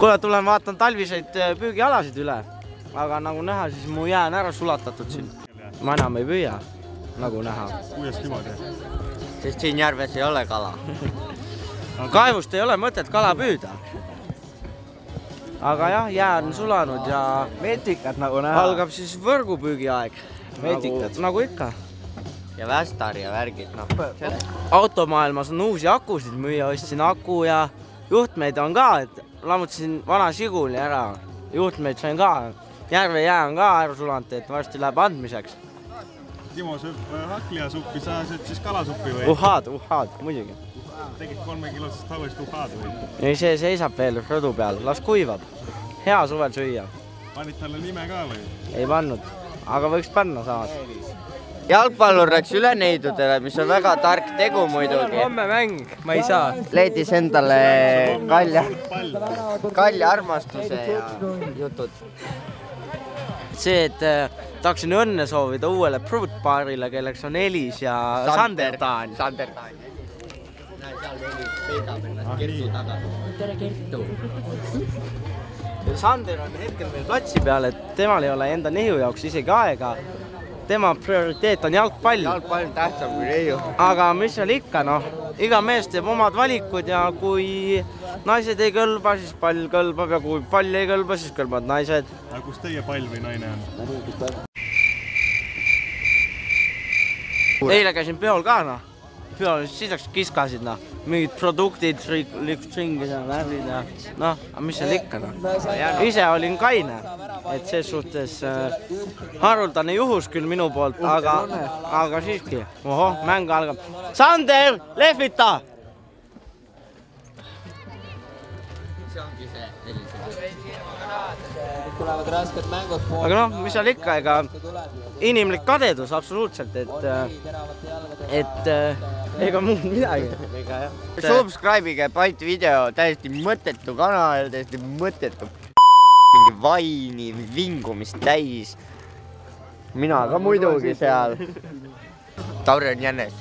Kuule, tulen vaatan talviseid püügialasid üle. Aga nagu näha, siis mu jää on ära sulatatud siin. Ma enam ei püüa, nagu näha. Kuidas niimoodi? Sest siin järves ei ole kala. Kaevust ei ole mõtet kala püüda. Aga jah, jää on sulanud ja metikad nagu näha. Algab siis võrgupüügi aeg. Metikad. Nagu ikka. Ja västar ja värgid. Automaailmas on uusi akusid müüa, ostsin aku ja juhtmeid on ka, et lammutasin vana Žiguli ära. Juhtmeid sain ka. Järve jää on ka ära sulanud, et varsti läheb andmiseks. Timo sööb haklijasuppi, sa sööd siis kalasuppi või? Uhaad, muidugi. Tegid 3 kilosest tavalist uhaad või? Ei, see seisab veel rõdu peal, las kuivab. Hea suvel süüa. Panid talle nime ka või? Ei pannud, aga võiks panna samas. Jalgpallur läks üle neidudele, mis on väga tark tegu muidugi. Homme mäng, ma ei saa. Leidis endale kalja armastuse ja jutud. See, et tahaksin õnne soovida uuele pruutpaarile, kelleks on Elis ja Sander Taan. Sander Taan. Näe, seal Elis peidab ennast Kertu taga. Tere Kertu. Sander on hetkel meil platsi peal, et temal ei ole enda nehu jaoks isegi aega. Tema prioriteet on jalgpall. Jalgpall tähtsam kui nehu. Aga mis seal ikka, noh, iga mees teeb omad valikud ja kui naised ei kõlba, siis pall kõlbab ja kui pall ei kõlba, siis kõlbavad naised. Aga kus teie pall või naine on? Eile käisin peol ka, noh. Peol sisaks kiskasid, noh. Mingid produktid, ringid ja värvid ja noh, mis seal ikka, noh. Ise olin kaine, et ses suhtes haruldane juhus küll minu poolt, aga siiski. Oho, mäng algab. Sander, lehvita! See ongi see. Tulevad rasked mängud pool. Aga noh, mis seal ikka, ega inimlik kadedus absoluutselt, et ega muud midagi. Subscribe'ige Bite video, täiesti mõttetu kanal, täiesti mõttetu mingi vaini, vingumist täis. Mina ka muidugi seal. Tauri on jännes.